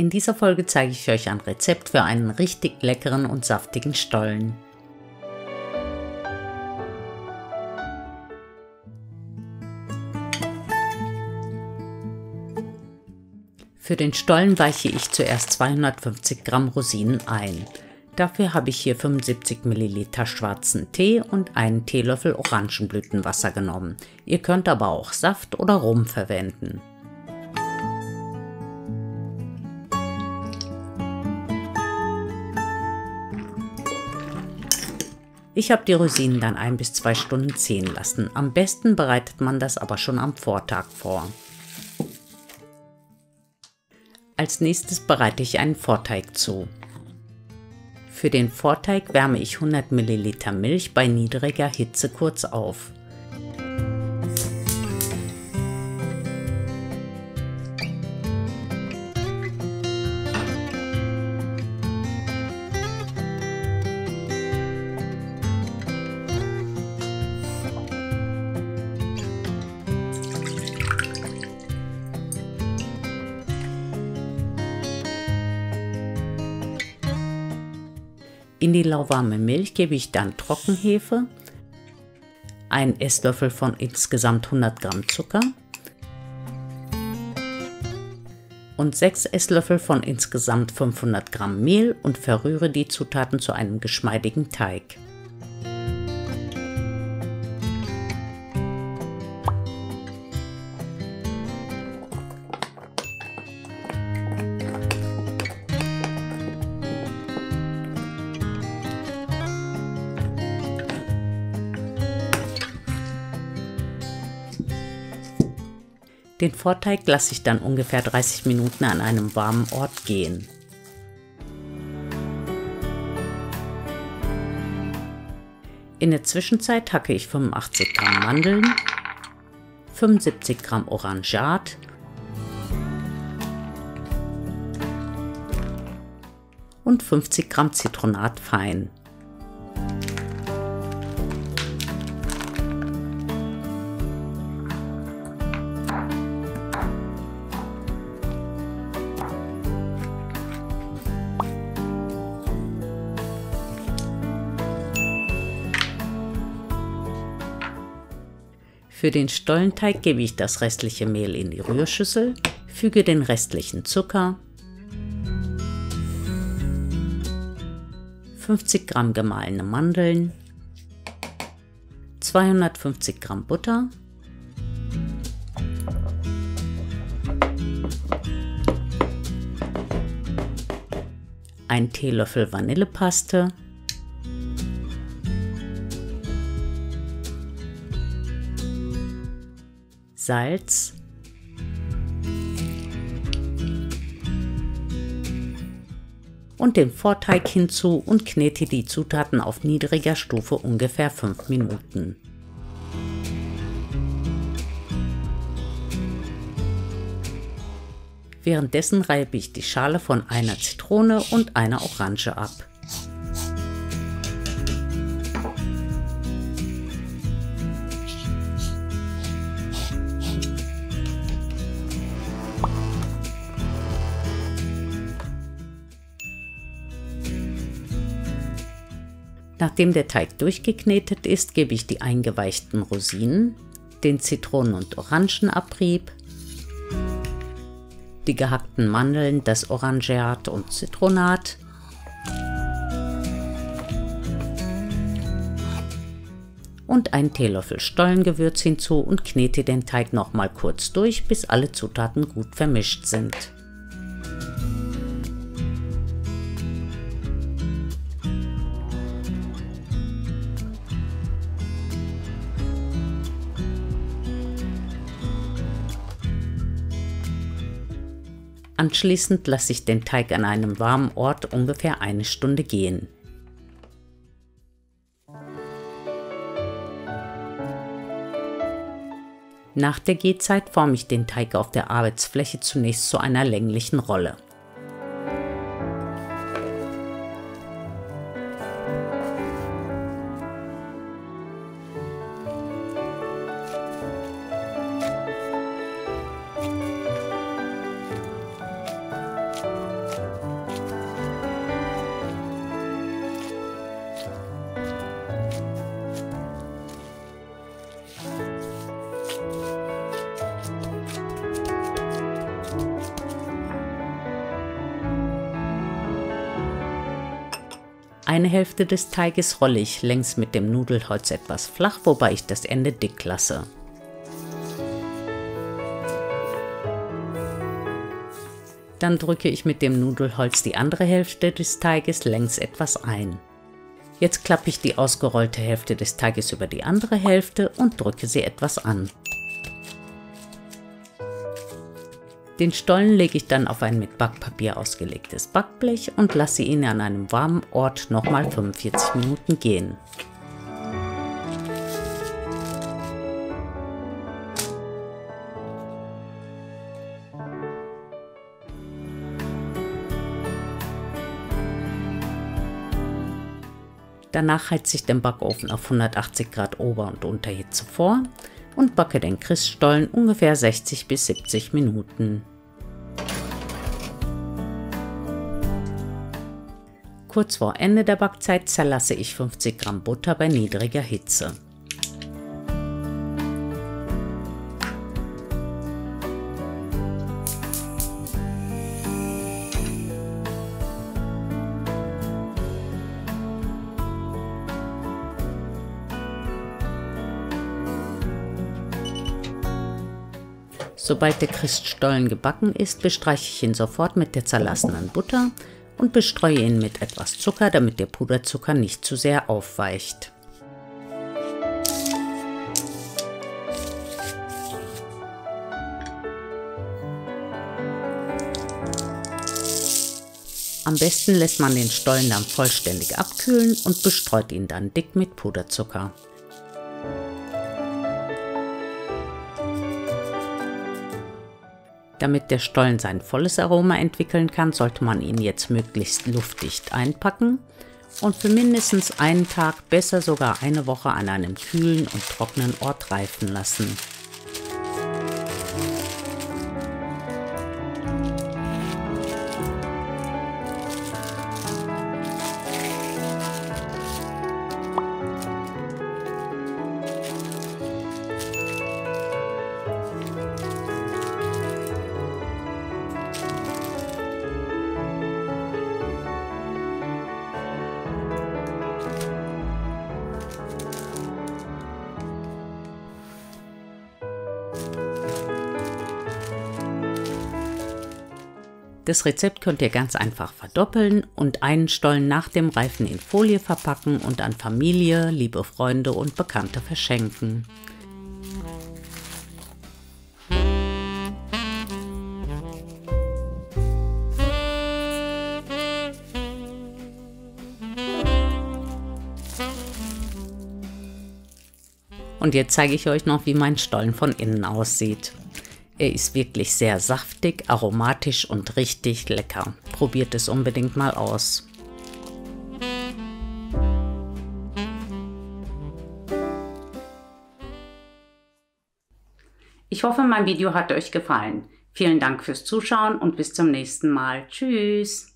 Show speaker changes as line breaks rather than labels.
In dieser Folge zeige ich euch ein Rezept für einen richtig leckeren und saftigen Stollen. Für den Stollen weiche ich zuerst 250 Gramm Rosinen ein. Dafür habe ich hier 75 Milliliter schwarzen Tee und einen Teelöffel Orangenblütenwasser genommen. Ihr könnt aber auch Saft oder Rum verwenden. Ich habe die Rosinen dann 1 bis 2 Stunden ziehen lassen. Am besten bereitet man das aber schon am Vortag vor. Als nächstes bereite ich einen Vorteig zu. Für den Vorteig wärme ich 100 Milliliter Milch bei niedriger Hitze kurz auf. In die lauwarme Milch gebe ich dann Trockenhefe, einen Esslöffel von insgesamt 100 Gramm Zucker und 6 Esslöffel von insgesamt 500 Gramm Mehl und verrühre die Zutaten zu einem geschmeidigen Teig. Den Vorteig lasse ich dann ungefähr 30 Minuten an einem warmen Ort gehen. In der Zwischenzeit hacke ich 85 Gramm Mandeln, 75 Gramm Orangeat und 50 Gramm Zitronat fein. Für den Stollenteig gebe ich das restliche Mehl in die Rührschüssel, füge den restlichen Zucker, 50 Gramm gemahlene Mandeln, 250 Gramm Butter, ein Teelöffel Vanillepaste, Salz und den Vorteig hinzu und knete die Zutaten auf niedriger Stufe ungefähr 5 Minuten. Währenddessen reibe ich die Schale von einer Zitrone und einer Orange ab. Nachdem der Teig durchgeknetet ist, gebe ich die eingeweichten Rosinen, den Zitronen- und Orangenabrieb, die gehackten Mandeln, das Orangeat und Zitronat und einen Teelöffel Stollengewürz hinzu und knete den Teig nochmal kurz durch, bis alle Zutaten gut vermischt sind. Anschließend lasse ich den Teig an einem warmen Ort ungefähr 1 Stunde gehen. Nach der Gehzeit forme ich den Teig auf der Arbeitsfläche zunächst zu einer länglichen Rolle. Eine Hälfte des Teiges rolle ich längs mit dem Nudelholz etwas flach, wobei ich das Ende dick lasse. Dann drücke ich mit dem Nudelholz die andere Hälfte des Teiges längs etwas ein. Jetzt klappe ich die ausgerollte Hälfte des Teiges über die andere Hälfte und drücke sie etwas an. Den Stollen lege ich dann auf ein mit Backpapier ausgelegtes Backblech und lasse ihn an einem warmen Ort nochmal 45 Minuten gehen. Danach heize ich den Backofen auf 180 Grad Ober- und Unterhitze vor und backe den Christstollen ungefähr 60 bis 70 Minuten. Kurz vor Ende der Backzeit zerlasse ich 50 Gramm Butter bei niedriger Hitze. Sobald der Christstollen gebacken ist, bestreiche ich ihn sofort mit der zerlassenen Butter und bestreue ihn mit etwas Zucker, damit der Puderzucker nicht zu sehr aufweicht. Am besten lässt man den Stollen dann vollständig abkühlen und bestreut ihn dann dick mit Puderzucker. Damit der Stollen sein volles Aroma entwickeln kann, sollte man ihn jetzt möglichst luftdicht einpacken und für mindestens einen Tag, besser sogar eine Woche an einem kühlen und trockenen Ort reifen lassen. Das Rezept könnt ihr ganz einfach verdoppeln und einen Stollen nach dem Reifen in Folie verpacken und an Familie, liebe Freunde und Bekannte verschenken. Und jetzt zeige ich euch noch, wie mein Stollen von innen aussieht. Er ist wirklich sehr saftig, aromatisch und richtig lecker. Probiert es unbedingt mal aus. Ich hoffe, mein Video hat euch gefallen. Vielen Dank fürs Zuschauen und bis zum nächsten Mal. Tschüss!